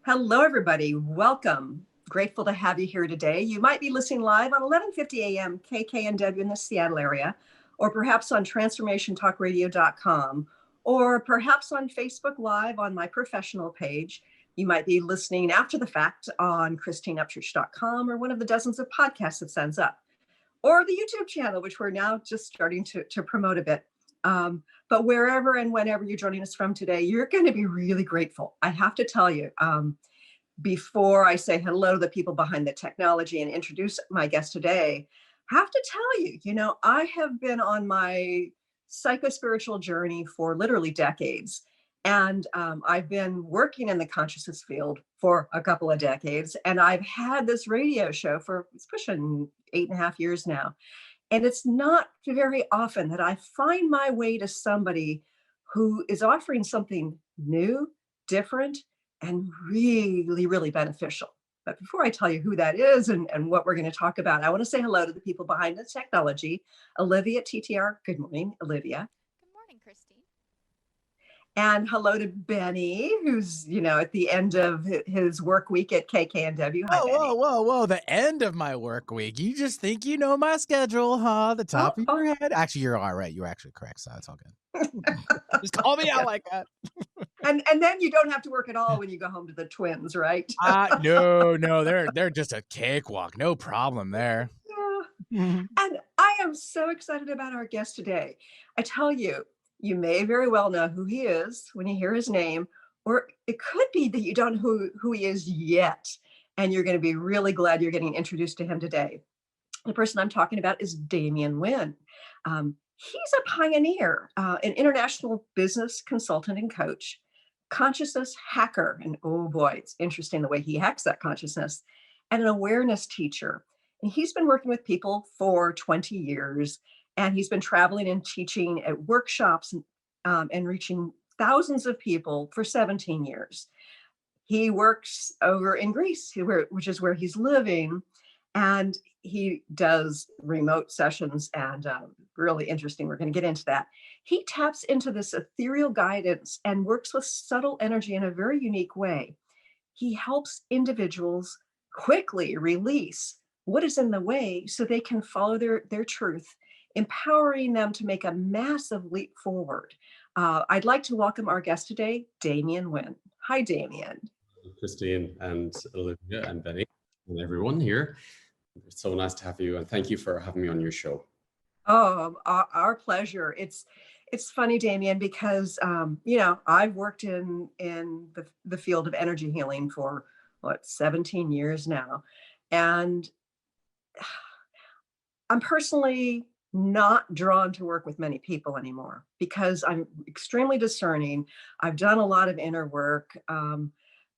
Hello, everybody. Welcome. Grateful to have you here today. You might be listening live on 11:50 a.m. KKNW in the Seattle area, or perhaps on transformationtalkradio.com, or perhaps on Facebook Live on my professional page. You might be listening after the fact on ChristineUpchurch.com or one of the dozens of podcasts that sends up, or the YouTube channel, which we're now just starting to promote a bit. But wherever and whenever you're joining us from today, you're going to be really grateful. I have to tell you, before I say hello to the people behind the technology and introduce my guest today, I have to tell you, I have been on my psycho-spiritual journey for literally decades. And I've been working in the consciousness field for a couple of decades. And I've had this radio show for, it's pushing 8.5 years now. And it's not very often that I find my way to somebody who is offering something new, different, and really, really beneficial. But before I tell you who that is and what we're going to talk about, I want to say hello to the people behind the technology. Olivia at TTR. Good morning, Olivia. Good morning, Christine. And hello to Benny, who's, at the end of his work week at KKNW. Hi, Benny. Whoa. The end of my work week. You just think you know my schedule, huh? The top of your head. Actually, you're all right. You're actually correct. So it's all good. Just call me out like that. And then you don't have to work at all when you go home to the twins, right? No. They're just a cakewalk. No problem there. Yeah. And I am so excited about our guest today. I tell you, you may very well know who he is when you hear his name, or it could be that you don't know who he is yet, and you're going to be really glad you're getting introduced to him today. The person I'm talking about is Damien Wynne. He's a pioneer, an international business consultant and coach, consciousness hacker, and oh boy, it's interesting the way he hacks that consciousness, and an awareness teacher. And he's been working with people for 20 years. And he's been traveling and teaching at workshops and reaching thousands of people for 17 years. He works over in Greece, which is where he's living. And he does remote sessions and really interesting. We're going to get into that. He taps into this ethereal guidance and works with subtle energy in a very unique way. He helps individuals quickly release what is in the way so they can follow their truth, empowering them to make a massive leap forward. I'd like to welcome our guest today, Damien Wynne. Hi, Damien. Christine and Olivia and Benny and everyone here. It's so nice to have you, and thank you for having me on your show. Oh, our pleasure. It's funny, Damien, because I've worked in the field of energy healing for 17 years now, and I'm personally not drawn to work with many people anymore because I'm extremely discerning. I've done a lot of inner work.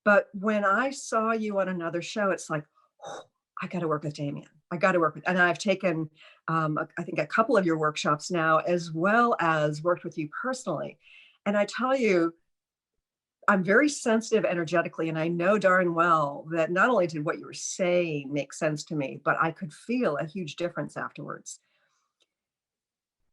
But when I saw you on another show, it's like, oh, I got to work with Damien. I got to work with, and I've taken, I think, a couple of your workshops now, as well as worked with you personally. And I tell you, I'm very sensitive energetically, and I know darn well that not only did what you were saying make sense to me, but I could feel a huge difference afterwards.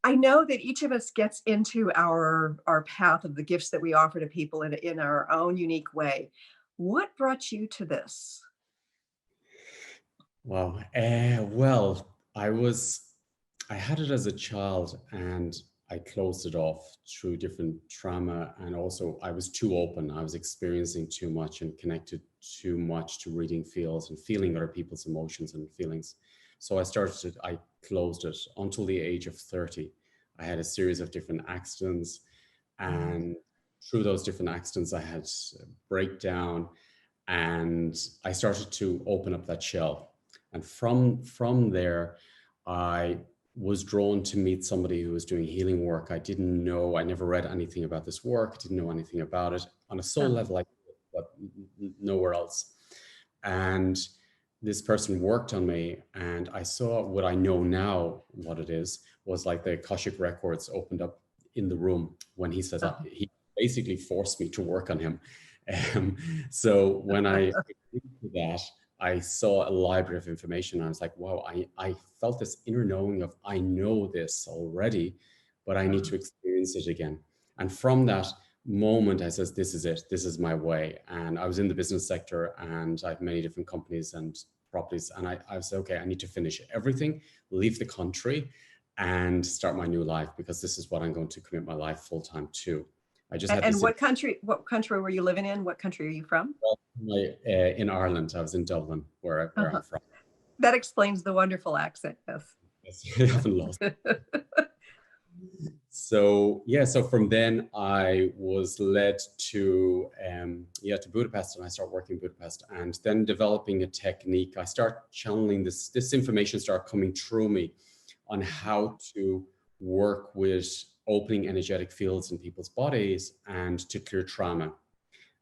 I know that each of us gets into our path of the gifts that we offer to people in our own unique way. What brought you to this? Wow. Well, I had it as a child, and I closed it off through different trauma. And also I was too open. I was experiencing too much and connected too much to reading fields and feeling other people's emotions and feelings. So I closed it until the age of 30. I had a series of different accidents, and through those different accidents, I had a breakdown, and I started to open up that shell. And from there, I was drawn to meet somebody who was doing healing work. I didn't know, I never read anything about this work, didn't know anything about it. On a soul level, I did, but nowhere else. And this person worked on me, and I saw what I know now, what it is, was like the Akashic records opened up in the room when he said that. He basically forced me to work on him. So when I did that, I saw a library of information. And I was like, wow, I felt this inner knowing of, I know this already, but I need to experience it again. And from that moment, I says, this is it. This is my way. And I was in the business sector, and I have many different companies and properties. And I said, okay, I need to finish everything, leave the country, and start my new life, because this is what I'm going to commit my life full time to. I just had And this. what country were you living in? What country are you from? In Ireland. I was in Dublin, where I'm from. That explains the wonderful accent. Yes. I haven't lost. So from then I was led to Budapest, and I started working in Budapest, and then developing a technique. I start channeling this information start coming through me on how to work with opening energetic fields in people's bodies and to clear trauma.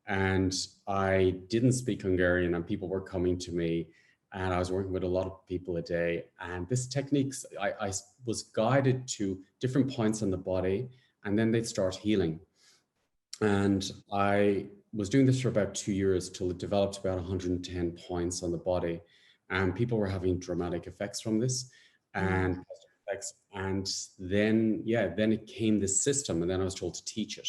And I didn't speak Hungarian, and people were coming to me, and I was working with a lot of people a day. And this techniques, I was guided to different points on the body, and then they'd start healing. And I was doing this for about 2 years till it developed about 110 points on the body. And people were having dramatic effects from this, and effects. And then it came this system, and then I was told to teach it.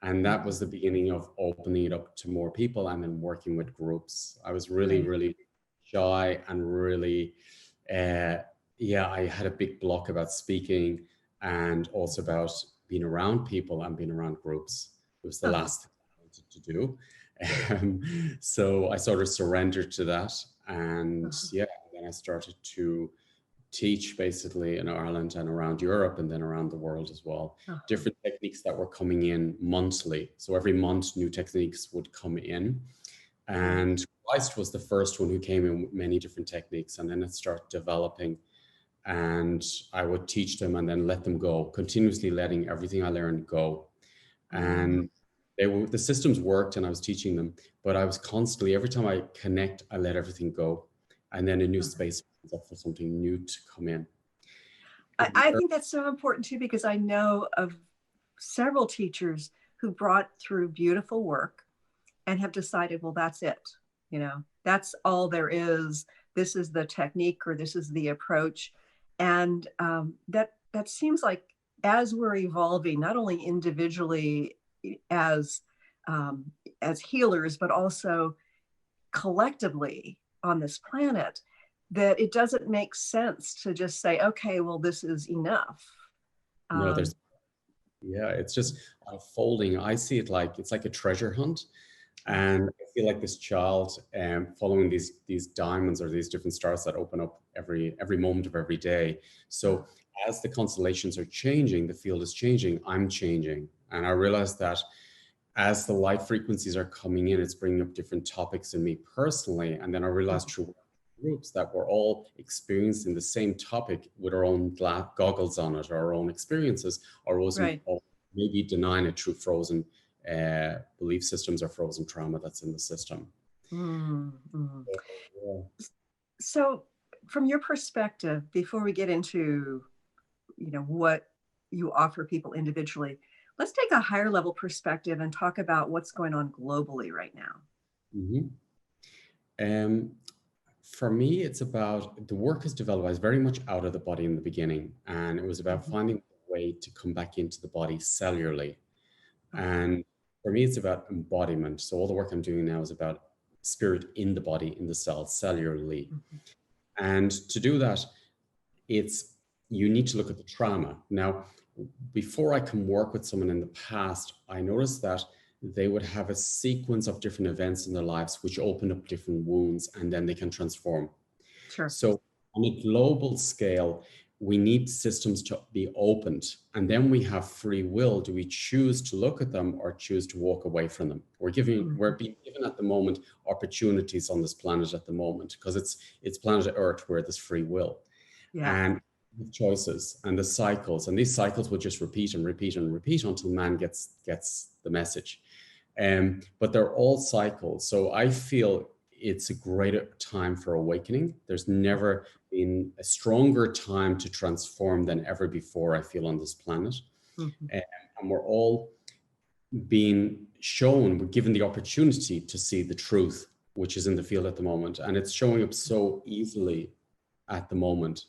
And that was the beginning of opening it up to more people, and then working with groups. I was really shy, and really, I had a big block about speaking, and also about being around people and being around groups. It was the last thing I wanted to do. So I sort of surrendered to that. And then I started to teach basically in Ireland and around Europe, and then around the world as well. Different techniques that were coming in monthly. So every month new techniques would come in. And Christ was the first one who came in with many different techniques, and then it started developing, and I would teach them and then let them go, continuously letting everything I learned go. And the systems worked, and I was teaching them, but I was constantly, every time I connect, I let everything go, and then a new space opens up for something new to come in. I think that's so important too, because I know of several teachers who brought through beautiful work and have decided, well, that's it. That's all there is. This is the technique, or this is the approach. And that seems like, as we're evolving, not only individually as healers, but also collectively on this planet, that it doesn't make sense to just say, okay, well, this is enough. No, it's just unfolding. I see it like, it's like a treasure hunt. And I feel like this child following these diamonds, or these different stars that open up every moment of every day. So as the constellations are changing, the field is changing, I'm changing. And I realized that as the light frequencies are coming in, it's bringing up different topics in me personally. And then I realized through groups that we're all experiencing the same topic with our own goggles on it, or our own experiences, or maybe denying it through frozen belief systems or frozen trauma that's in the system. So from your perspective, before we get into what you offer people individually, let's take a higher level perspective and talk about what's going on globally right now. For me, it's about, the work is developed. I was very much out of the body in the beginning, and it was about finding a way to come back into the body cellularly. And for me, it's about embodiment. So all the work I'm doing now is about spirit in the body, in the cells, cellularly. And to do that, you need to look at the trauma. Now, before I can work with someone in the past, I noticed that they would have a sequence of different events in their lives which open up different wounds, and then they can transform. Sure. So on a global scale, we need systems to be opened, and then we have free will. Do we choose to look at them or choose to walk away from them? We're being given at the moment opportunities on this planet at the moment, because it's planet Earth where there's free will. And choices and the cycles, and these cycles will just repeat and repeat and repeat until man gets the message. But they're all cycles. So I feel it's a great time for awakening. There's never been a stronger time to transform than ever before, I feel, on this planet. And we're all being shown, we're given the opportunity to see the truth. which is in the field at the moment, and it's showing up so easily at the moment,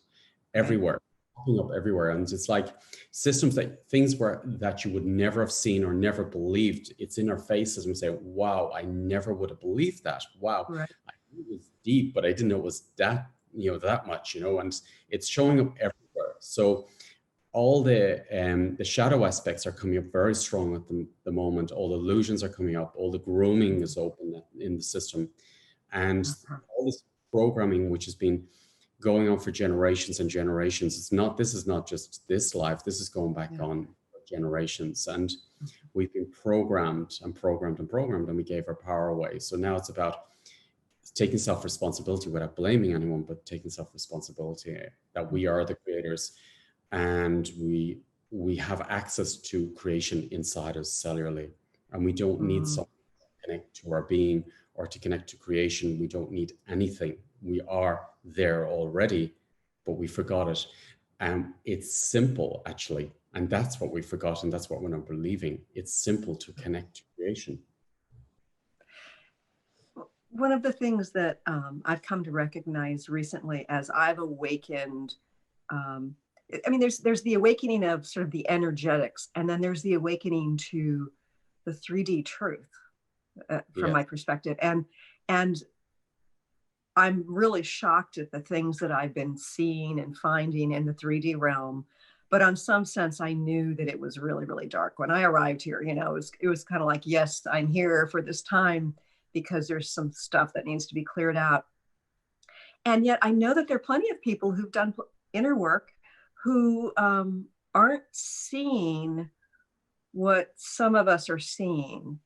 everywhere, popping up everywhere. And it's like systems things that you would never have seen or never believed. It's in our faces, and we say, wow, I never would have believed that. Wow. Right. I knew it was deep, but I didn't know it was that, that much, and it's showing up everywhere. So all the shadow aspects are coming up very strong at the moment. All the illusions are coming up. All the grooming is open in the system. And all this programming, which has been going on for generations and generations, this is not just this life. This is going back on generations. And we've been programmed and programmed and programmed, and we gave our power away. So now it's about taking self-responsibility without blaming anyone, but taking self-responsibility that we are the creators. And we have access to creation inside us cellularly, and we don't need something to connect to our being or to connect to creation. We don't need anything. We are there already, but we forgot it. And it's simple, actually, and that's what we forgot, and that's what we're not believing. It's simple to connect to creation. One of the things that I've come to recognize recently as I've awakened, there's the awakening of sort of the energetics, and then there's the awakening to the 3D truth from my perspective. And I'm really shocked at the things that I've been seeing and finding in the 3D realm. But on some sense, I knew that it was really, really dark. When I arrived here, it was kind of like, yes, I'm here for this time because there's some stuff that needs to be cleared out. And yet I know that there are plenty of people who've done inner work who aren't seeing what some of us are seeing.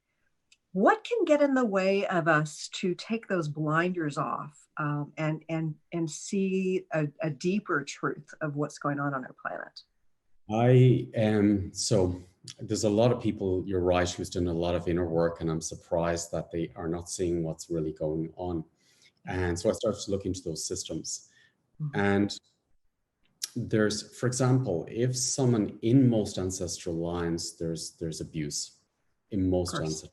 What can get in the way of us to take those blinders off and see a deeper truth of what's going on our planet? So there's a lot of people, you're right, who's done a lot of inner work, and I'm surprised that they are not seeing what's really going on. And so I started to look into those systems. And there's, for example, if someone in most ancestral lines, there's abuse in most ancestral.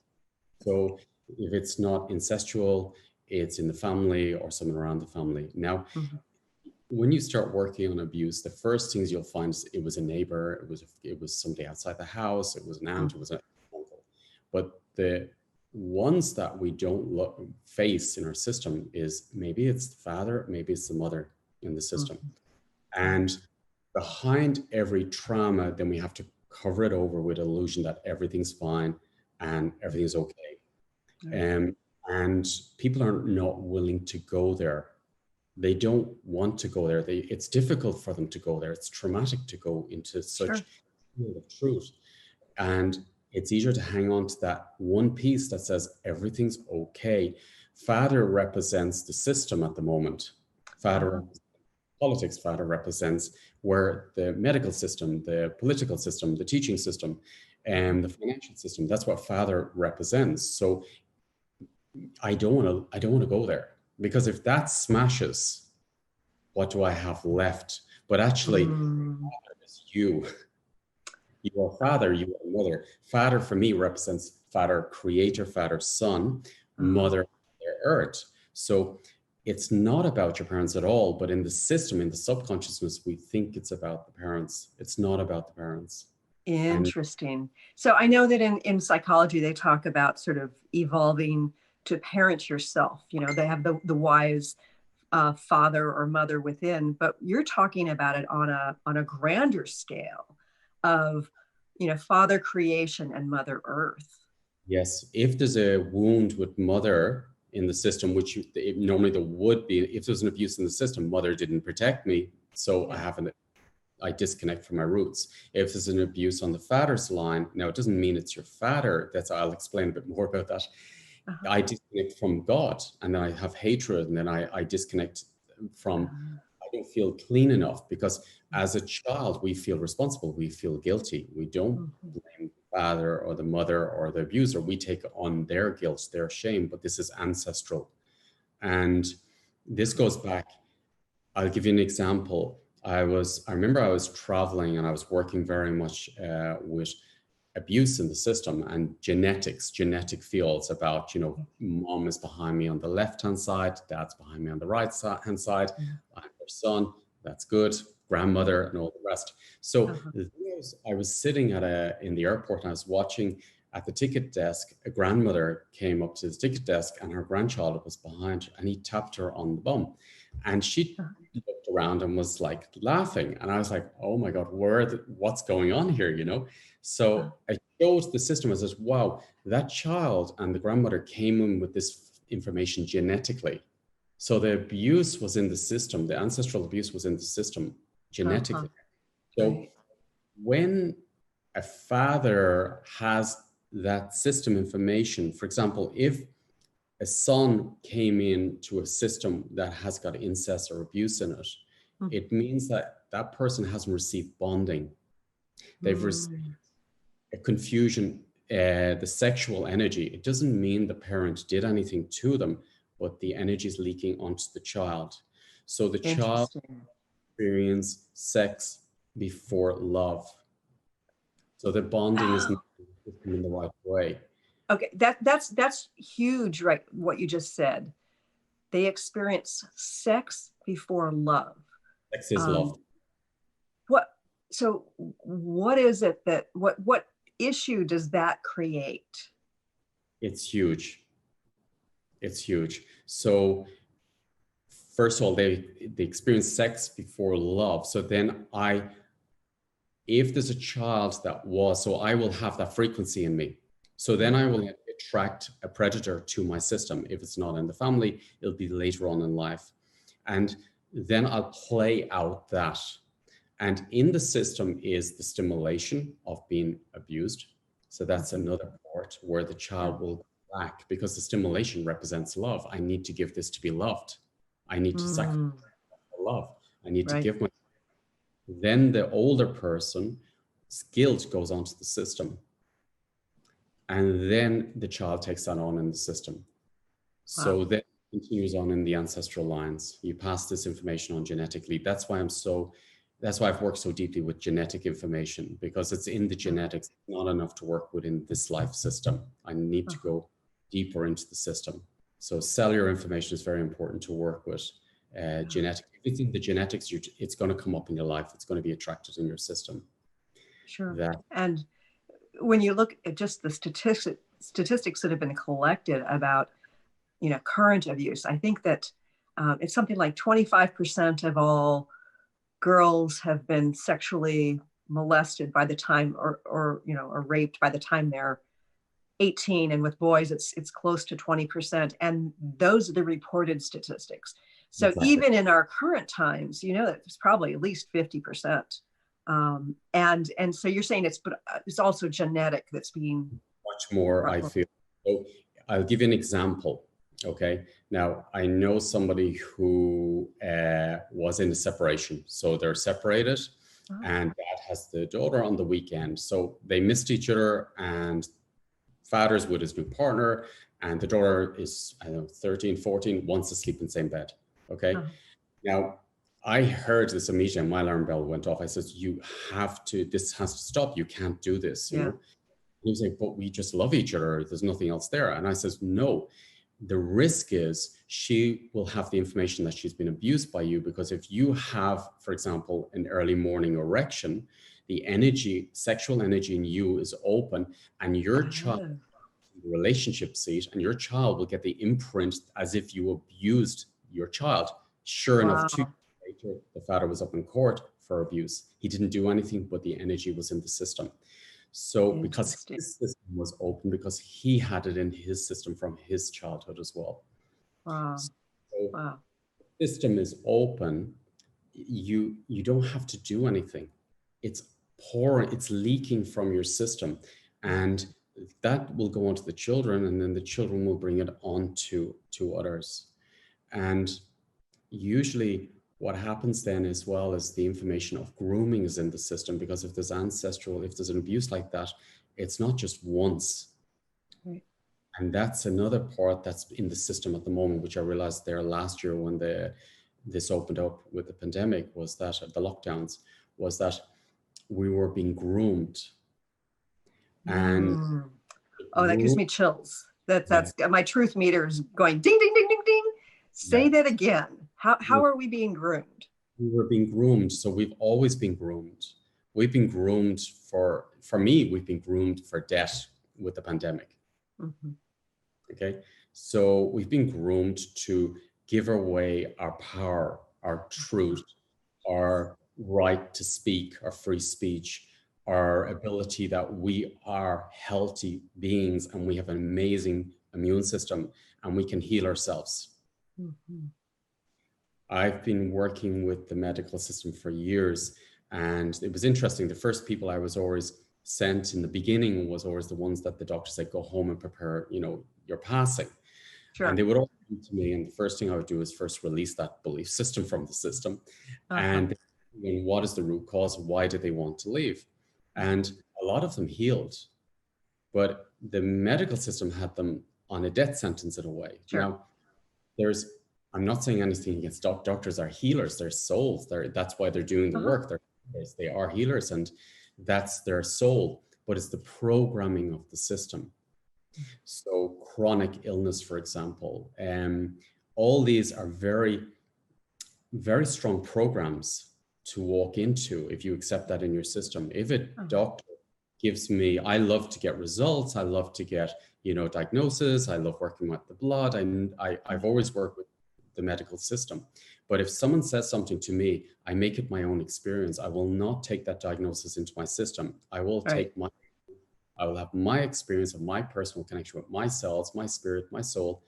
So if it's not incestual, it's in the family or someone around the family. Now, when you start working on abuse, the first things you'll find is it was a neighbor, it was somebody outside the house, it was an aunt, it was an uncle. But the ones that we don't face in our system is maybe it's the father, maybe it's the mother in the system. And behind every trauma, then we have to cover it over with illusion that everything's fine and everything's okay. And people are not willing to go there. They don't want to go there. It's difficult for them to go there. It's traumatic to go into such field of truth. And it's easier to hang on to that one piece that says everything's okay. Father represents the system at the moment. Father represents politics. Father represents where the medical system, the political system, the teaching system, and the financial system. That's what father represents. So I don't want to go there, because if that smashes, what do I have left? But actually, father is you. You are father, you are mother. Father for me represents father creator, father son, mother earth. So it's not about your parents at all, but in the system, in the subconsciousness, we think it's about the parents. It's not about the parents. Interesting. So I know that in psychology, they talk about sort of evolving to parent yourself. They have the wise father or mother within, but you're talking about it on a grander scale of, father creation and mother earth. Yes. If there's a wound with mother in the system, which normally there would be, if there's an abuse in the system, mother didn't protect me, so I disconnect from my roots. If there's an abuse on the father's line, now it doesn't mean it's your father. I'll explain a bit more about that. I disconnect from God, and then I have hatred, and then I disconnect from, I don't feel clean enough, because as a child, we feel responsible, we feel guilty. We don't blame the father or the mother or the abuser. We take on their guilt, their shame, but this is ancestral. And this goes back, I'll give you an example. I remember I was traveling, and I was working very much with abuse in the system, and genetic fields about, mom is behind me on the left-hand side, dad's behind me on the right-hand side, I'm their son, that's good, grandmother, and all the rest. So I was sitting in the airport, and I was watching at the ticket desk. A grandmother came up to the ticket desk, and her grandchild was behind her, and he tapped her on the bum, and she looked around and was like laughing, and I was like, oh my God, what's going on here, So I showed the system. I said, wow, that child and the grandmother came in with this information genetically. So the abuse was in the system, the ancestral abuse was in the system genetically. So when a father has that system information, for example, if a son came into a system that has got incest or abuse in it, it means that that person hasn't received bonding. They've received a confusion, the sexual energy. It doesn't mean the parent did anything to them, but the energy is leaking onto the child. So the child experiences sex before love. So the bonding is not in the right way. Okay, that's huge, right? What you just said. They experience sex before love. Sex is love. So what is it that what issue does that create? It's huge. It's huge. So first of all, they experience sex before love. So then if there's a child so I will have that frequency in me. So then I will attract a predator to my system. If it's not in the family, it'll be later on in life. And then I'll play out that. And in the system is the stimulation of being abused. So that's another part where the child will go back, because the stimulation represents love. I need to give this to be loved. I need to sacrifice for love. I need to give my. Then the older person's guilt goes onto the system. And then the child takes that on in the system. So that continues on in the ancestral lines. You pass this information on genetically. That's why I've worked so deeply with genetic information, because it's in the genetics. It's not enough to work within this life system. I need to go deeper into the system. So cellular information is very important to work with. Genetic, if it's in the genetics, it's going to come up in your life. It's going to be attracted in your system. Sure. And when you look at just the statistics that have been collected about, current abuse, I think that it's something like 25% of all girls have been sexually molested by the time or raped by the time they're 18. And with boys, it's close to 20%. And those are the reported statistics. So even in our current times, it's probably at least 50%. And so you're saying it's also genetic that's being much more, I feel. So I'll give you an example. Okay. Now I know somebody who was in a separation. So they're separated and dad has the daughter on the weekend. So they missed each other, and father's with his new partner, and the daughter is, 13, 14, wants to sleep in the same bed. Okay. Now I heard this immediately, my alarm bell went off. I said, this has to stop. You can't do this. You know? And he was like, but we just love each other. There's nothing else there. And I says, no, the risk is she will have the information that she's been abused by you, because if you have, for example, an early morning erection, the energy, sexual energy in you is open, and your child in the relationship seat, and your child will get the imprint as if you abused your child. Sure enough, 2 years later, the father was up in court for abuse. He didn't do anything, but the energy was in the system. So because his system was open, because he had it in his system from his childhood as well. Wow. So the system is open. You don't have to do anything. It's pouring, it's leaking from your system. And that will go on to the children, and then the children will bring it on to others. And usually what happens then as well is the information of grooming is in the system, because if there's if there's an abuse like that, it's not just once. Right. And that's another part that's in the system at the moment, which I realized there last year when this opened up with the pandemic, was that the lockdowns, was that we were being groomed. And Mm. Oh, that gives grew, me chills. yeah, That's my truth meter is going ding, ding, ding, ding, ding. yeah. Say that again. How We, are we being groomed? we were being groomed. So we've always been groomed. We've been groomed for me, we've been groomed for debt with the pandemic. Mm-hmm. Okay. So we've been groomed to give away our power, our truth, our right to speak, our free speech, our ability that we are healthy beings and we have an amazing immune system and we can heal ourselves. Mm-hmm. I've been working with the medical system for years, and it was interesting. The first people I was always sent in the beginning was always the ones that the doctor said, go home and prepare, your passing. And Sure. they would all come to me, and the first thing I would do is first release that belief system from the system. Uh-huh. And then what is the root cause? Why did they want to leave? And a lot of them healed, but the medical system had them on a death sentence in a way. Sure. Now, I'm not saying anything against doctors are healers, they're souls. That's why they're doing the Uh-huh. work. They are healers, and that's their soul, but it's the programming of the system. So chronic illness, for example, all these are very, very strong programs to walk into if you accept that in your system. If a doctor gives me, I love to get results, I love to get, diagnosis, I love working with the blood, I've always worked with the medical system. But if someone says something to me, I make it my own experience. I will not take that diagnosis into my system. I will have my experience of my personal connection with my cells, my spirit, my soul,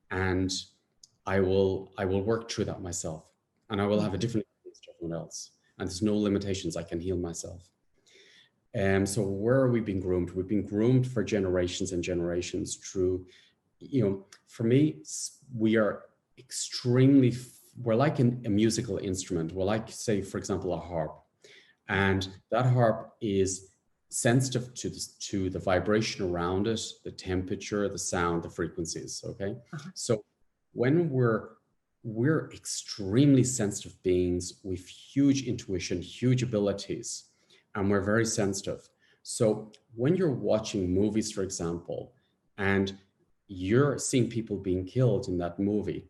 and I will work through that myself. And I will have a different experience to everyone else. And there's no limitations. I can heal myself. So where are we being groomed? We've been groomed for generations and generations through, for me, we're like a musical instrument. We're like, say, for example, a harp. And that harp is sensitive to the vibration around it, the temperature, the sound, the frequencies, okay? So when we're extremely sensitive beings with huge intuition, huge abilities, and we're very sensitive. So when you're watching movies, for example, and you're seeing people being killed in that movie,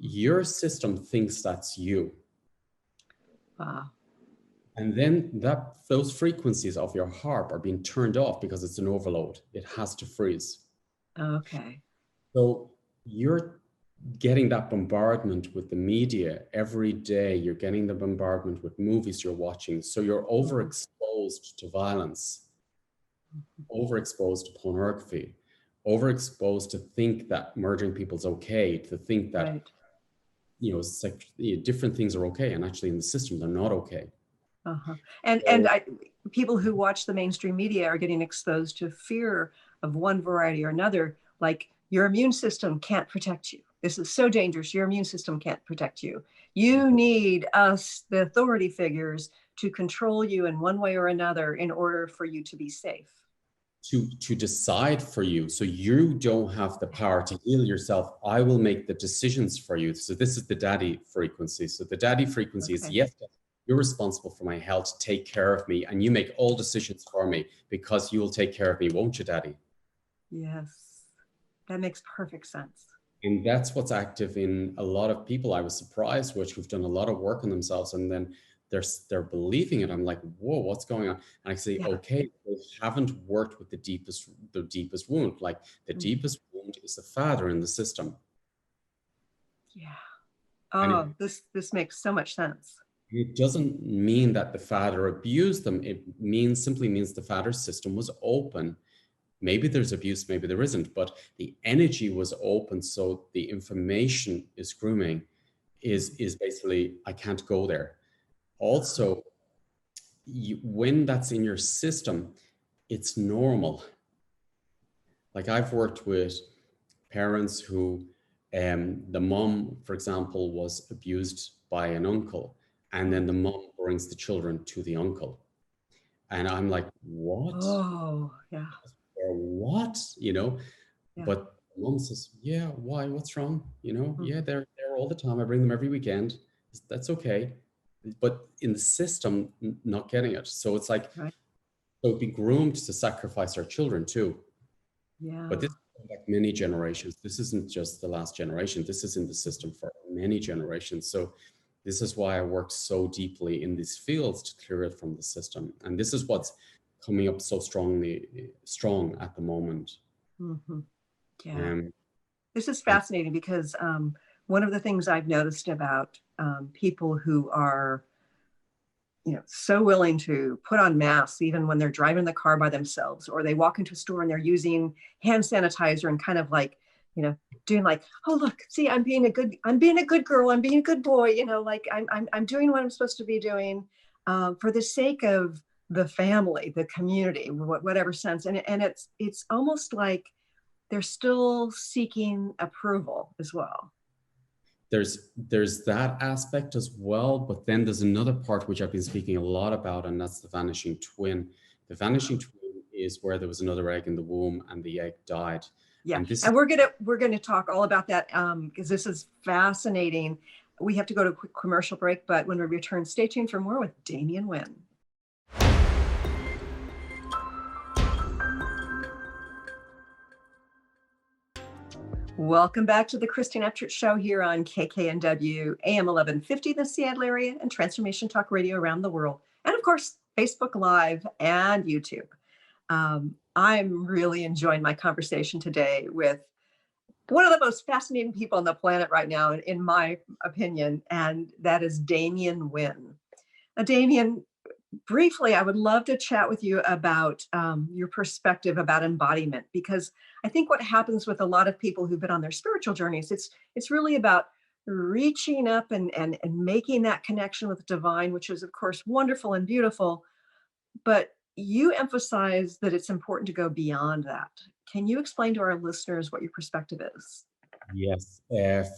your system thinks that's you. Wow. And then those frequencies of your harp are being turned off because it's an overload. It has to freeze. Okay. So you're getting that bombardment with the media every day. You're getting the bombardment with movies you're watching. So you're overexposed to violence, overexposed to pornography, overexposed to think that murdering people is okay, to think that, different things are okay. And actually in the system, they're not okay. And people who watch the mainstream media are getting exposed to fear of one variety or another, like your immune system can't protect you. This is so dangerous. Your immune system can't protect you. You need us, the authority figures, to control you in one way or another in order for you to be safe. To decide for you. So you don't have the power to heal yourself. I will make the decisions for you. So this is the daddy frequency. So the daddy frequency is, yes, you're responsible for my health, take care of me, and you make all decisions for me because you will take care of me, won't you, daddy? Yes, that makes perfect sense. And that's what's active in a lot of people I was surprised with, who've done a lot of work on themselves, and then they're believing it. I'm like, whoa, what's going on? And I say, okay, they haven't worked with the deepest wound. Like the deepest wound is the father in the system. Yeah. Oh, this makes so much sense. It doesn't mean that the father abused them. It simply means the father's system was open. Maybe there's abuse, maybe there isn't, but the energy was open. So the information is grooming is basically, I can't go there. Also, when that's in your system, it's normal. Like I've worked with parents who, the mom, for example, was abused by an uncle, and then the mom brings the children to the uncle. And I'm like, what? Oh, yeah. Or what? But the mom says, yeah, why? What's wrong? Yeah, they're there all the time. I bring them every weekend. That's okay. But in the system, not getting it. So it's like, So be groomed to sacrifice our children too. Yeah. But this is like many generations. This isn't just the last generation. This is in the system for many generations. So this is why I work so deeply in these fields to clear it from the system. And this is what's coming up so strong at the moment. Mm-hmm. Yeah. This is fascinating because one of the things I've noticed about people who are, so willing to put on masks, even when they're driving the car by themselves, or they walk into a store and they're using hand sanitizer and kind of like, doing like, oh, look, see, I'm being a good girl. I'm being a good boy. Like I'm doing what I'm supposed to be doing for the sake of the family, the community, whatever sense. And it's almost like they're still seeking approval as well. There's that aspect as well, but then there's another part which I've been speaking a lot about, and that's the vanishing twin. The vanishing twin is where there was another egg in the womb and the egg died. Yeah, and we're gonna talk all about that because this is fascinating. We have to go to a quick commercial break, but when we return, stay tuned for more with Damien Wynne. Welcome back to the Christine Upchurch Show here on KKNW, AM 1150 in the Seattle area, and Transformation Talk Radio around the world. And of course, Facebook Live and YouTube. I'm really enjoying my conversation today with one of the most fascinating people on the planet right now, in my opinion, and that is Damien Wynne. Now, Damien, briefly, I would love to chat with you about your perspective about embodiment, because I think what happens with a lot of people who've been on their spiritual journeys, it's really about reaching up and making that connection with the divine, which is, of course, wonderful and beautiful. But you emphasize that it's important to go beyond that. Can you explain to our listeners what your perspective is? Yes.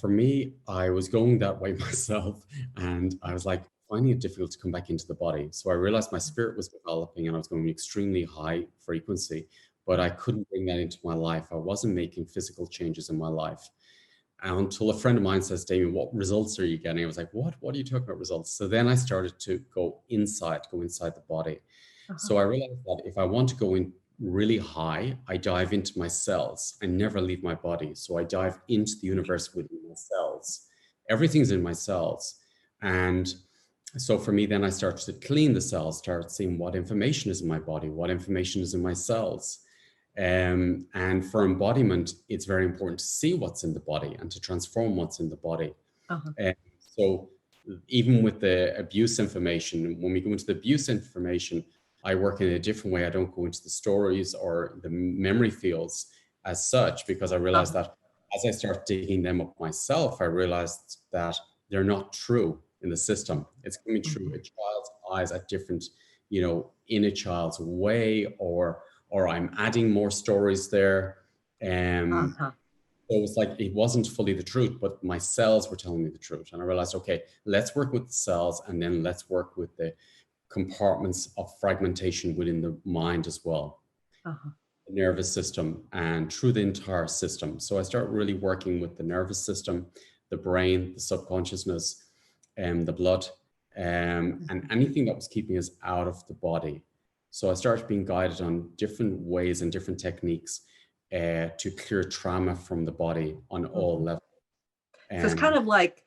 For me, I was going that way myself, and I was like finding it difficult to come back into the body. So I realized my spirit was developing and I was going extremely high frequency, but I couldn't bring that into my life. I wasn't making physical changes in my life. Until a friend of mine says, Damien, what results are you getting? I was like, what are you talking about results? So then I started to go inside the body. So I realized that if I want to go in really high, I dive into my cells. I never leave my body. So I dive into the universe within my cells. Everything's in my cells. And so for me, then I started to clean the cells, start seeing what information is in my body, what information is in my cells. And for embodiment, it's very important to see what's in the body and to transform what's in the body. So even with the abuse information, when we go into the abuse information, I work in a different way. I don't go into the stories or the memory fields as such, because I realized that as I start digging them up myself, I realized that they're not true in the system. It's coming through a child's eyes at different, in a child's way, or I'm adding more stories there. So it was like, it wasn't fully the truth, but my cells were telling me the truth. And I realized, okay, let's work with the cells, and then let's work with the compartments of fragmentation within the mind as well, the nervous system, and through the entire system. So I start really working with the nervous system, the brain, the subconsciousness, and the blood, and anything that was keeping us out of the body. So I started being guided on different ways and different techniques to clear trauma from the body on all levels. So it's kind of like,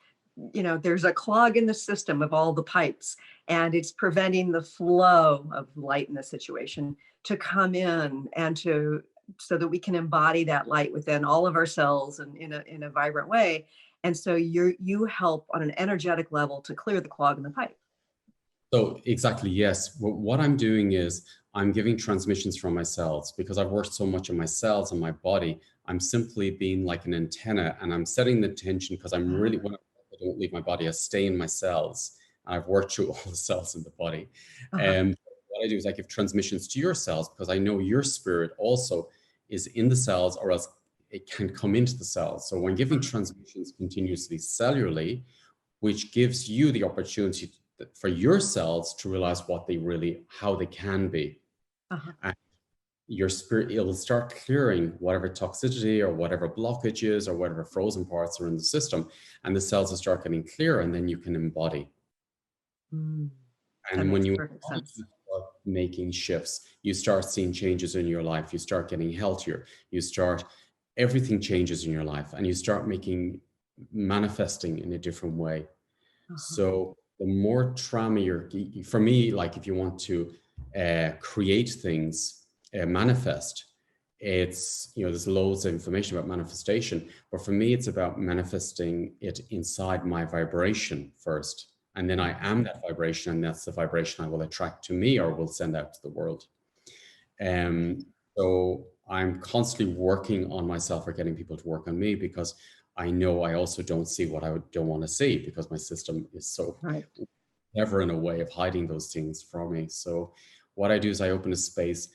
there's a clog in the system of all the pipes, and it's preventing the flow of light in the situation to come in and so that we can embody that light within all of our cells and in a vibrant way. And so you help on an energetic level to clear the clog in the pipe. So exactly, yes. What I'm doing is I'm giving transmissions from my cells, because I've worked so much on my cells and my body. I'm simply being like an antenna, and I'm setting the tension, because I'm really, when I don't leave my body, I stay in my cells. I've worked through all the cells in the body. What I do is I give transmissions to your cells, because I know your spirit also is in the cells, or else it can come into the cells. So when giving transmissions continuously cellularly, which gives you the opportunity for your cells to realize how they can be. And your spirit, it'll start clearing whatever toxicity or whatever blockages or whatever frozen parts are in the system, and the cells will start getting clear, and then you can embody. And when you embody, making shifts. You start seeing changes in your life. You start getting healthier. Everything changes in your life, and you start manifesting in a different way. So the more trauma for me, like if you want to create things, manifest, there's loads of information about manifestation, but for me, it's about manifesting it inside my vibration first. And then I am that vibration, and that's the vibration I will attract to me or will send out to the world. So I'm constantly working on myself or getting people to work on me, because I know I also don't see what I don't want to see, because my system is so clever in a way of hiding those things from me. So what I do is I open a space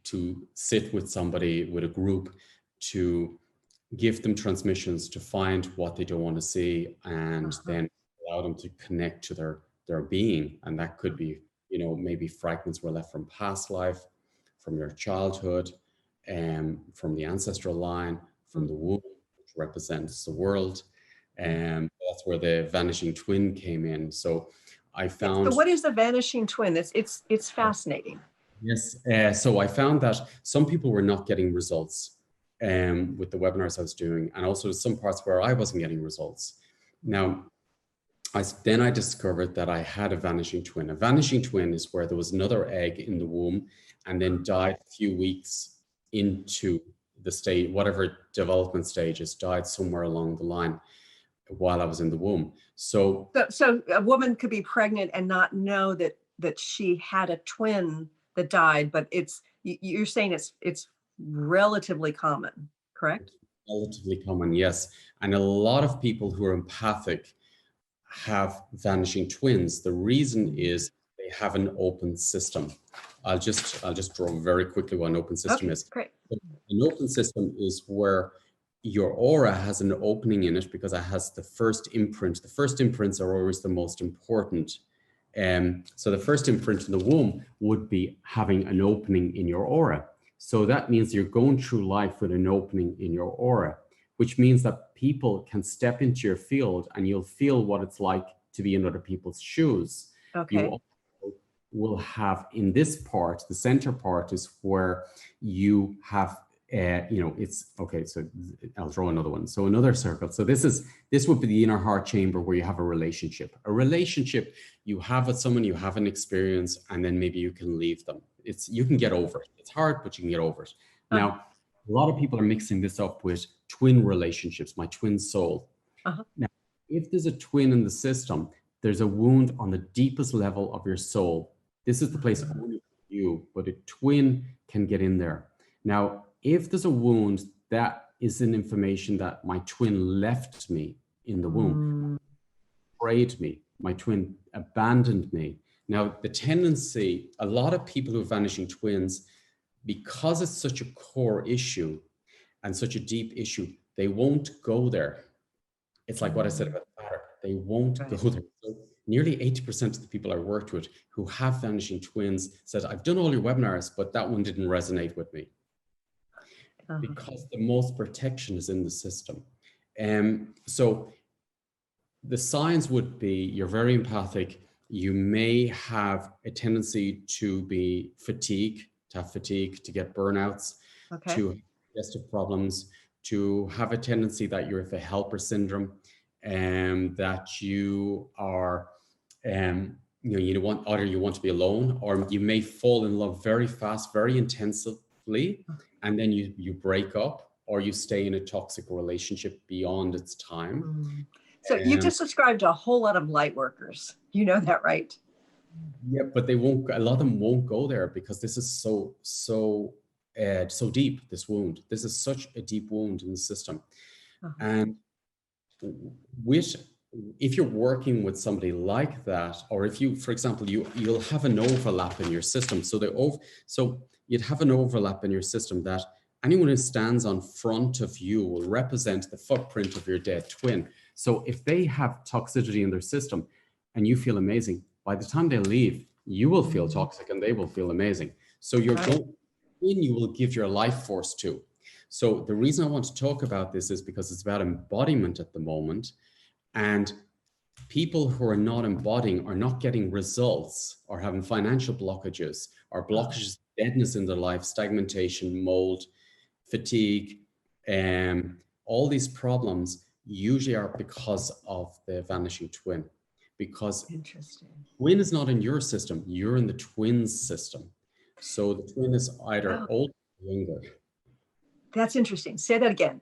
to sit with somebody, with a group, to give them transmissions to find what they don't want to see, and then allow them to connect to their being. And that could be, maybe fragments were left from past life, from your childhood, from the ancestral line, from the womb, which represents the world. And that's where the vanishing twin came in. So I found... So what is the vanishing twin? It's fascinating. Yes. So I found that some people were not getting results with the webinars I was doing, and also some parts where I wasn't getting results. Now, then I discovered that I had a vanishing twin. A vanishing twin is where there was another egg in the womb and then died a few weeks into the stage, whatever development stages, died somewhere along the line while I was in the womb. So a woman could be pregnant and not know that she had a twin that died, but you're saying it's relatively common, correct? Relatively common, yes. And a lot of people who are empathic have vanishing twins. The reason is they have an open system. I'll just draw very quickly what an open system is. Great. An open system is where your aura has an opening in it, because it has the first imprint. The first imprints are always the most important. So the first imprint in the womb would be having an opening in your aura. So that means you're going through life with an opening in your aura, which means that people can step into your field and you'll feel what it's like to be in other people's shoes. Okay. You also will have in this part, the center part is where you have, it's okay. So I'll draw another one. So another circle. So this would be the inner heart chamber, where you have a relationship. A relationship you have with someone, you have an experience, and then maybe you can leave them. You can get over it. It's hard, but you can get over it. Now, a lot of people are mixing this up with twin relationships, my twin soul. Now, if there's a twin in the system, there's a wound on the deepest level of your soul. This is the place only for you, but a twin can get in there. Now, if there's a wound, that is an information that my twin left me in the womb, betrayed me, my twin abandoned me. Now, the tendency, a lot of people who are vanishing twins, because it's such a core issue and such a deep issue, they won't go there. It's like what I said about the matter. They won't go there. So nearly 80% of the people I worked with who have vanishing twins said, I've done all your webinars, but that one didn't resonate with me. Because the most protection is in the system. So the signs would be, you're very empathic. You may have a tendency to be to get burnouts, to have digestive problems, to have a tendency that you're the helper syndrome, and that you are, you want to be alone, or you may fall in love very fast, very intensively, and then you break up, or you stay in a toxic relationship beyond its time. So you just described a whole lot of light workers. You know that, right? Yeah, but a lot of them won't go there, because this is so deep, this wound. This is such a deep wound in the system. And if you're working with somebody like that, or if you, for example, you'll have an overlap in your system. So you'd have an overlap in your system that anyone who stands on front of you will represent the footprint of your dead twin. So if they have toxicity in their system and you feel amazing, by the time they leave, you will feel toxic and they will feel amazing. So you will give your life force to. So the reason I want to talk about this is because it's about embodiment at the moment. And People who are not embodying are not getting results, or having financial blockages, or blockages, deadness in their life, stagnation, mold, fatigue, all these problems usually are because of the vanishing twin. Because Interesting. twin is not in your system, you're in the twin's system. So the twin is either older or younger. That's interesting. Say that again.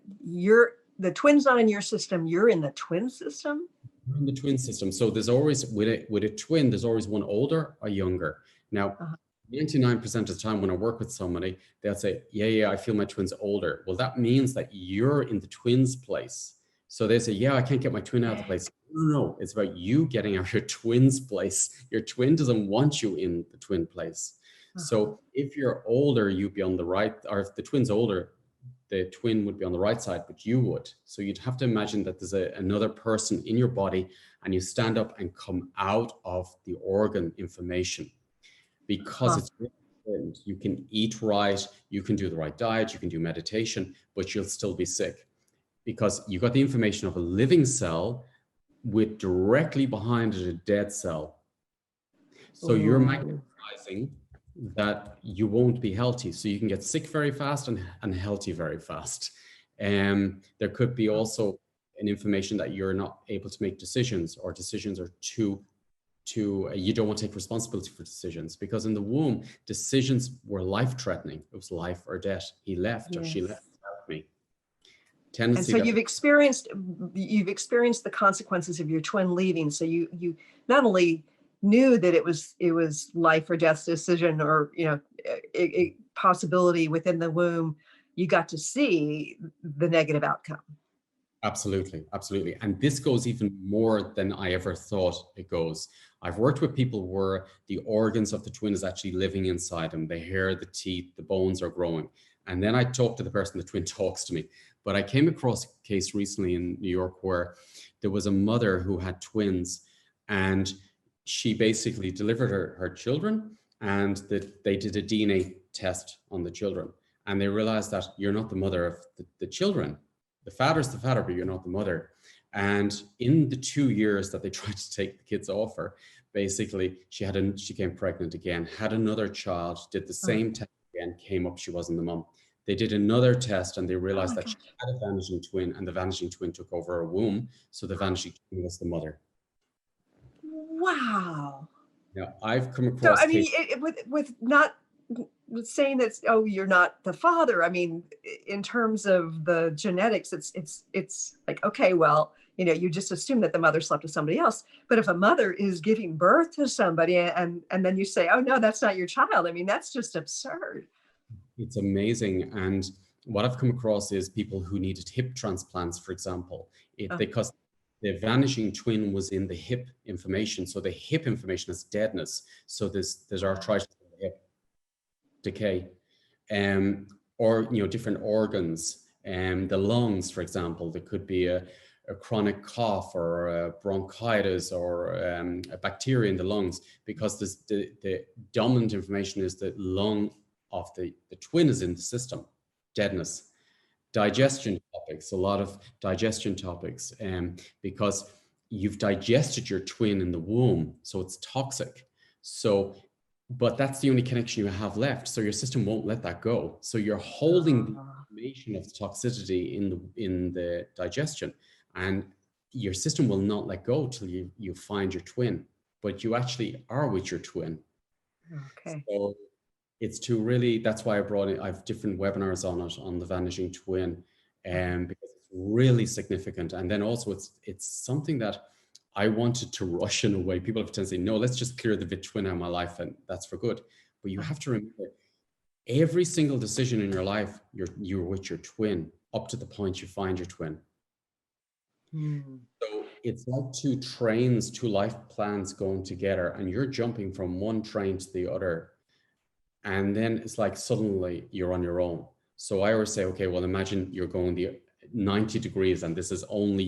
The twin's not in your system, you're in the twin system? You're in the twin system. So there's always, with a twin, there's always one older or younger. Now, 99% of the time when I work with somebody, they'll say, yeah, I feel my twin's older. Well, that means that you're in the twin's place. So they say, yeah, I can't get my twin out of the place. No, it's about you getting out of your twin's place. Your twin doesn't want you in the twin place. So if you're older, you'd be on the right, or if the twin's older, the twin would be on the right side, but you would. So you'd have to imagine that there's another person in your body, and you stand up and come out of the organ information, because it's really important. You can eat right, you can do the right diet, you can do meditation, but you'll still be sick, because you got the information of a living cell with directly behind it a dead cell. So you're magnetizing that you won't be healthy. So you can get sick very fast and healthy very fast. There could be also an information that you're not able to make decisions, or decisions are too you don't want to take responsibility for decisions, because in the womb, decisions were life-threatening. It was life or death. He left or she left without me. And so you've experienced the consequences of your twin leaving. So you not only knew that it was life or death decision, or a possibility within the womb, you got to see the negative outcome. Absolutely. And this goes even more than I ever thought it goes. I've worked with people where the organs of the twin is actually living inside them. The hair, the teeth, the bones are growing. And then I talk to the person, the twin talks to me. But I came across a case recently in New York where there was a mother who had twins, and she basically delivered her children, and they did a DNA test on the children. And they realized that you're not the mother of the children. The father's the father, but you're not the mother. And in the 2 years that they tried to take the kids off her, basically she came pregnant again, had another child, did the same test again, came up she wasn't the mom. They did another test, and they realized that she had a vanishing twin, and the vanishing twin took over her womb. So the vanishing twin was the mother. Wow. Now I've come across. So I mean, with not saying that, oh, you're not the father. I mean, in terms of the genetics, it's like, okay, well, you just assume that the mother slept with somebody else. But if a mother is giving birth to somebody, and then you say, oh no, that's not your child, I mean, that's just absurd. It's amazing. And what I've come across is people who needed hip transplants, for example, because the vanishing twin was in the hip information. So the hip information is deadness. So there's arthritis in the hip, decay, or different organs. The lungs, for example, there could be a chronic cough, or a bronchitis, or a bacteria in the lungs, because the dominant information is the lung of the twin is in the system. Deadness. Digestion topics, a lot of digestion topics, because you've digested your twin in the womb, so it's toxic. So, but that's the only connection you have left. So your system won't let that go. So you're holding the information of the toxicity in the digestion, and your system will not let go till you find your twin. But you actually are with your twin. Okay. So it's that's why I have different webinars on the vanishing twin, because it's really significant. And then also it's something that I wanted to rush in a way. People have to say, no, let's just clear the twin out of my life, and that's for good. But you have to remember, every single decision in your life, you're with your twin up to the point you find your twin. So it's like two trains, two life plans going together, and you're jumping from one train to the other. And then it's like suddenly you're on your own. So I always say, okay, well, imagine you're going the 90 degrees, and this is only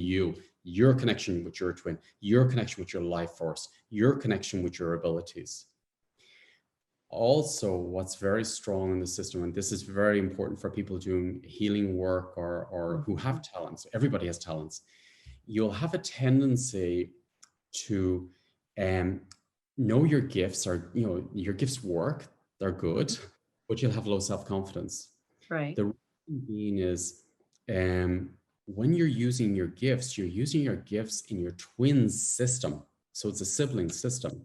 your connection with your twin, your connection with your life force, your connection with your abilities. Also, what's very strong in the system, and this is very important for people doing healing work or who have talents, everybody has talents, you'll have a tendency to know your gifts are, your gifts work, they're good, but you'll have low self-confidence. Right. The reason being is when you're using your gifts, you're using your gifts in your twin system. So it's a sibling system.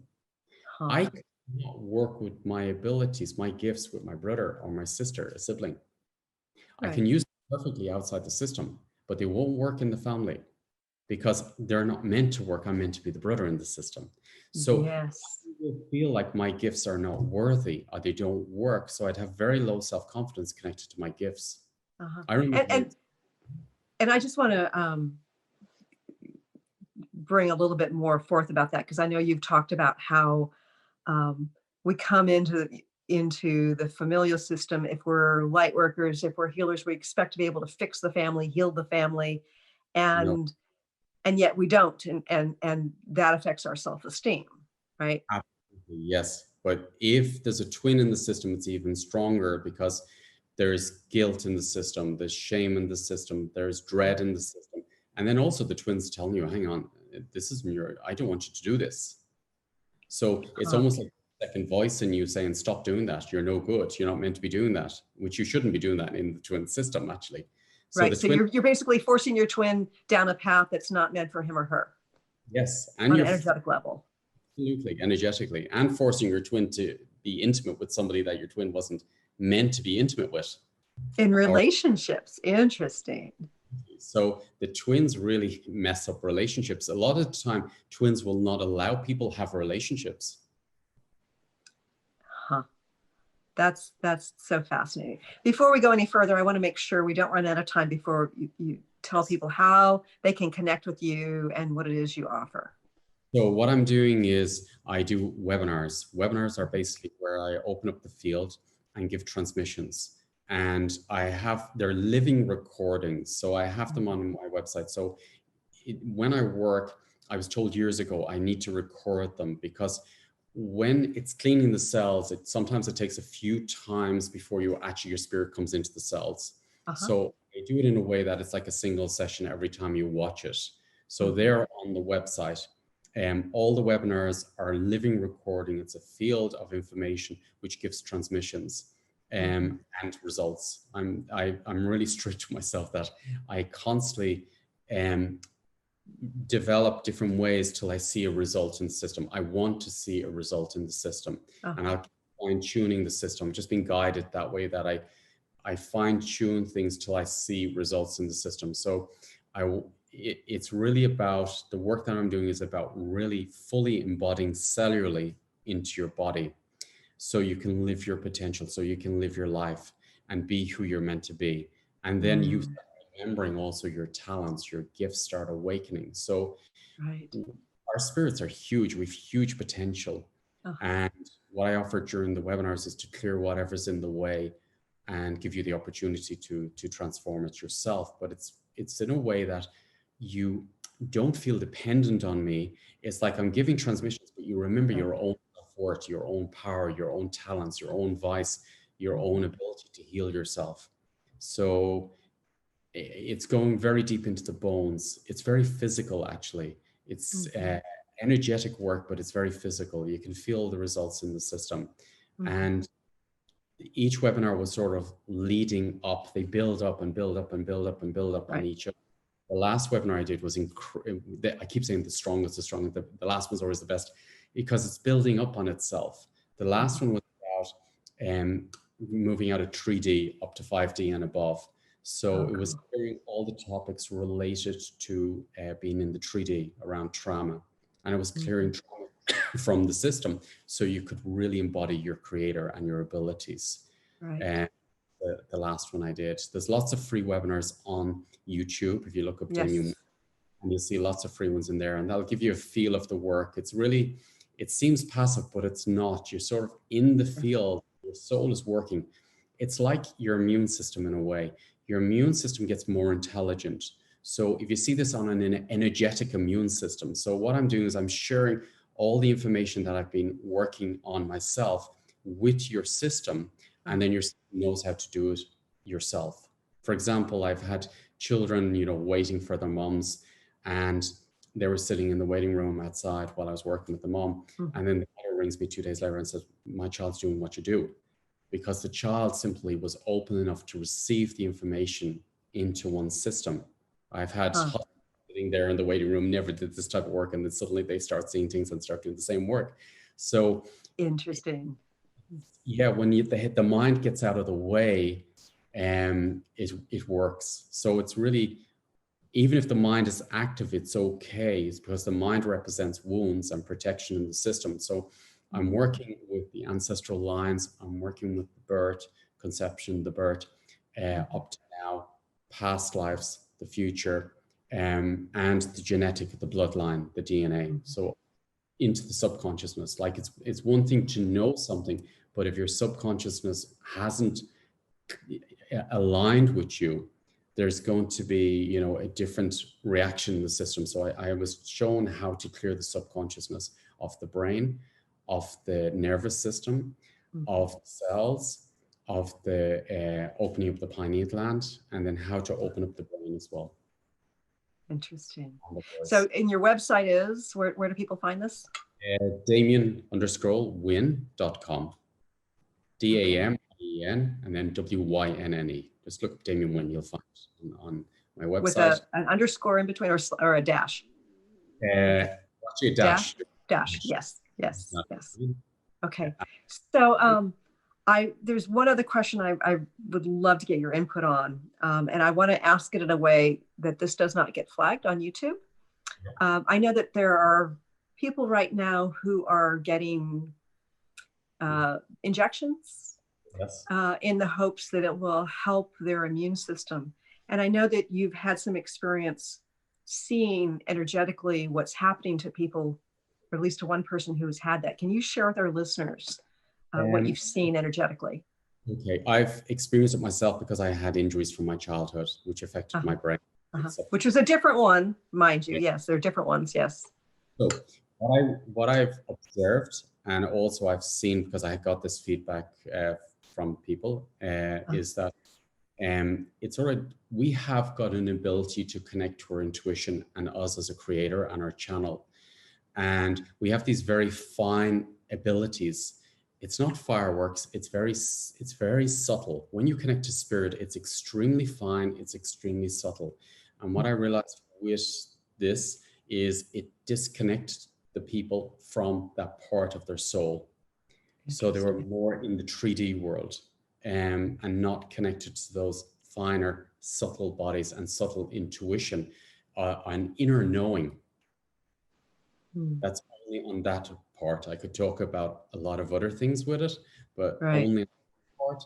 I cannot work with my abilities, my gifts with my brother or my sister, a sibling. Right. I can use them perfectly outside the system, but they won't work in the family because they're not meant to work. I'm meant to be the brother in the system. So yes. I will feel like my gifts are not worthy or they don't work. So I'd have very low self-confidence connected to my gifts. I remember and I just want to bring a little bit more forth about that, because I know you've talked about how we come into the familial system. If we're light workers, if we're healers, we expect to be able to fix the family, heal the family, and yet we don't, and that affects our self-esteem, right? Absolutely, yes. But if there's a twin in the system, it's even stronger because there's guilt in the system, there's shame in the system, there's dread in the system. And then also the twins telling you, hang on, this isn't I don't want you to do this. So it's almost like a second voice in you saying, stop doing that. You're no good. You're not meant to be doing that, which you shouldn't be doing that in the twin system, actually. So right. So you're basically forcing your twin down a path that's not meant for him or her. Yes. And on an energetic level. Absolutely, energetically, and forcing your twin to be intimate with somebody that your twin wasn't meant to be intimate with. In relationships, interesting. So the twins really mess up relationships. A lot of the time, twins will not allow people to have relationships. That's so fascinating. Before we go any further, I want to make sure we don't run out of time before you tell people how they can connect with you and what it is you offer. So what I'm doing is I do webinars. Webinars are basically where I open up the field and give transmissions. And they're living recordings. So I have them on my website. So when I work, I was told years ago, I need to record them because when it's cleaning the cells, sometimes it takes a few times before your spirit comes into the cells. So I do it in a way that it's like a single session every time you watch it. So they're on the website. All the webinars are living recording. It's a field of information which gives transmissions and results. I'm really strict to myself that I constantly develop different ways till I see a result in the system. I want to see a result in the system, and I'll keep fine-tuning the system. I'm just being guided that way, that I fine-tune things till I see results in the system. So it's really about the work that I'm doing is about really fully embodying cellularly into your body, so you can live your potential, so you can live your life and be who you're meant to be. And then you start remembering also your talents, your gifts start awakening. So our spirits are huge. We have huge potential. And what I offer during the webinars is to clear whatever's in the way and give you the opportunity to transform it yourself. But it's in a way that you don't feel dependent on me. It's like I'm giving transmissions, but you remember your own self-worth, your own power, your own talents, your own voice, your own ability to heal yourself. So it's going very deep into the bones. It's very physical, actually. It's energetic work, but it's very physical. You can feel the results in the system. And each webinar was sort of leading up. They build up and build up and build up and build up on each other. The last webinar I did was I keep saying the strongest. The last one's always the best because it's building up on itself. The last one was about moving out of 3D up to 5D and above. So it was clearing all the topics related to being in the 3D around trauma. And it was clearing trauma from the system so you could really embody your creator and your abilities. The last one I did. There's lots of free webinars on YouTube. If you look up Damien Wynne, and you'll see lots of free ones in there, and that'll give you a feel of the work. It's really, it seems passive, but it's not. You're sort of in the field. Your soul is working. It's like your immune system in a way. Your immune system gets more intelligent. So if you see this on an energetic immune system, so what I'm doing is I'm sharing all the information that I've been working on myself with your system, and then your system knows how to do it yourself. For example, I've had children, waiting for their moms, and they were sitting in the waiting room outside while I was working with the mom. And then the mother rings me 2 days later and says, my child's doing what you do. Because the child simply was open enough to receive the information into one's system. I've had sitting there in the waiting room, never did this type of work, and then suddenly they start seeing things and start doing the same work. So interesting. Yeah, when the mind gets out of the way, it works. So it's really, even if the mind is active, it's okay. It's because the mind represents wounds and protection in the system. So I'm working with the ancestral lines. I'm working with the birth, conception, the birth, up to now, past lives, the future, and the genetic, the bloodline, the DNA. So into the subconsciousness. Like it's one thing to know something, but if your subconsciousness hasn't aligned with you, there's going to be, a different reaction in the system. So I was shown how to clear the subconsciousness of the brain, of the nervous system, of cells, of the opening up the pineal gland, and then how to open up the brain as well. Interesting. So, and your website is, where do people find this? Damien_Wynne.com. DAMEN and then WYNNE. Just look up Damien Wynne, you'll find it on my website. With an underscore in between or a dash? Actually a dash. Dash. Yes. Okay. So there's one other question I would love to get your input on. And I want to ask it in a way that this does not get flagged on YouTube. I know that there are people right now who are getting injections in the hopes that it will help their immune system. And I know that you've had some experience seeing energetically what's happening to people, or at least to one person who has had that. Can you share with our listeners what you've seen energetically? Okay, I've experienced it myself because I had injuries from my childhood, which affected my brain. Which was a different one, mind you. Yes, there are different ones. Yes. So what I've observed, and also I've seen, because I got this feedback from people, is that it's we have got an ability to connect to our intuition and us as a creator and our channel. And we have these very fine abilities. It's not fireworks. It's very subtle. When you connect to spirit, it's extremely fine. It's extremely subtle. And what I realized with this is it disconnected the people from that part of their soul. So they were more in the 3D world and not connected to those finer, subtle bodies and subtle intuition, an inner knowing. That's only on that part. I could talk about a lot of other things with it, but only that part.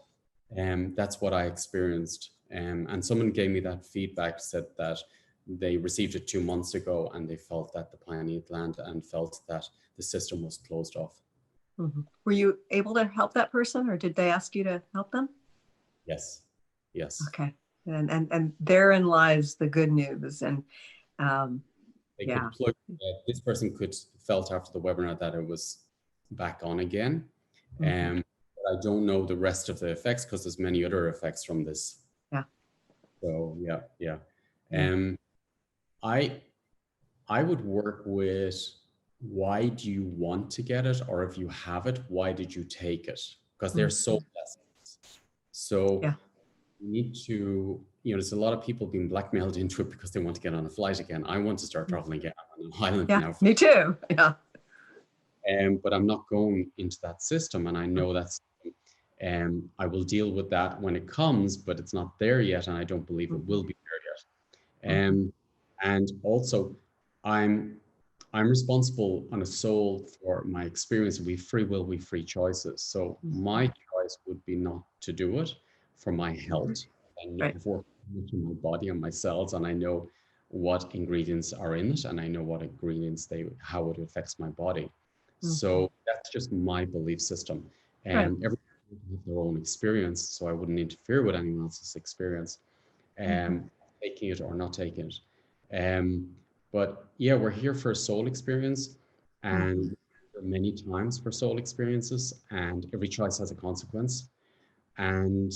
That's what I experienced. And someone gave me that feedback, said that they received it 2 months ago and they felt that the pineal gland and felt that the system was closed off. Were you able to help that person, or did they ask you to help them? Yes. Okay. And therein lies the good news. And this person felt after the webinar that it was back on again. But I don't know the rest of the effects because there's many other effects from this. So I would work with, why do you want to get it? Or if you have it, why did you take it? Because they're soul lessons. So you need to, there's a lot of people being blackmailed into it because they want to get on a flight again. I want to start traveling again. I'm on an island now. Me too. But I'm not going into that system. And I know that's, I will deal with that when it comes, but it's not there yet. And I don't believe it will be there yet. And also I'm responsible on a soul for my experience. We free will, we free choices. So my choice would be not to do it for my health. And for my body and my cells, and I know what ingredients are in it, and I know what ingredients how it affects my body. So that's just my belief system. And everyone has their own experience, so I wouldn't interfere with anyone else's experience, taking it or not taking it. But yeah, we're here for a soul experience, and many times for soul experiences, and every choice has a consequence. And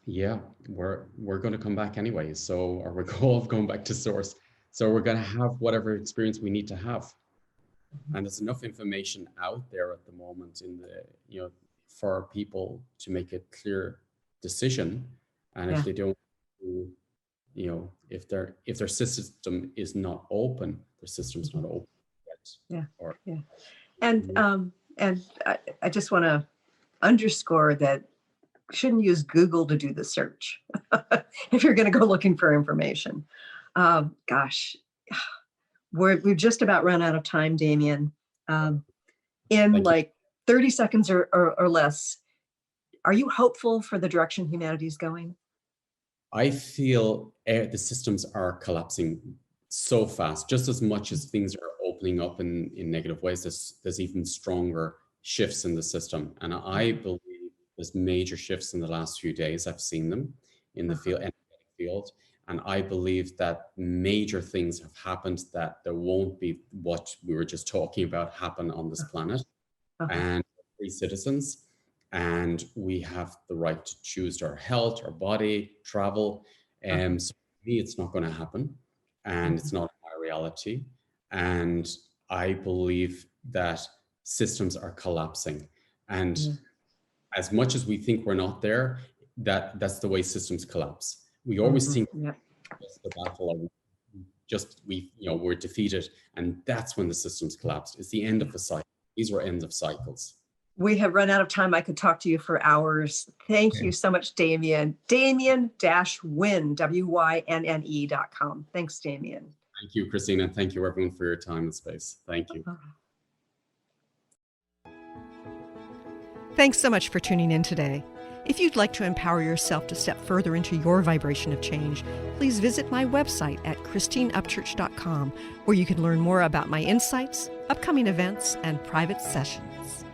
yeah, we're going to come back anyway. So, or we're going back to source. So we're going to have whatever experience we need to have. And there's enough information out there at the moment for people to make a clear decision. And if they don't, if their system is not open, their system's not open yet. And I just want to underscore that you shouldn't use Google to do the search if you're going to go looking for information. Gosh, we've just about run out of time, Damien. In like 30 seconds or less, are you hopeful for the direction humanity is going? I feel the systems are collapsing so fast, just as much as things are opening up in negative ways. There's even stronger shifts in the system. And I believe there's major shifts in the last few days. I've seen them in the field. And I believe that major things have happened, that there won't be what we were just talking about happen on this planet. And free citizens. And we have the right to choose our health, our body, travel. So for me, it's not going to happen. And it's not my reality. And I believe that systems are collapsing. And as much as we think we're not there, that's the way systems collapse. We always think it's the battle, we're defeated. And that's when the systems collapse. It's the end of the cycle. These were ends of cycles. We have run out of time. I could talk to you for hours. Thank you so much, Damien. Damien-Wynne, WYNNE.com. Thanks, Damien. Thank you, Christina. Thank you, everyone, for your time and space. Thank you. Thanks so much for tuning in today. If you'd like to empower yourself to step further into your vibration of change, please visit my website at ChristineUpchurch.com, where you can learn more about my insights, upcoming events, and private sessions.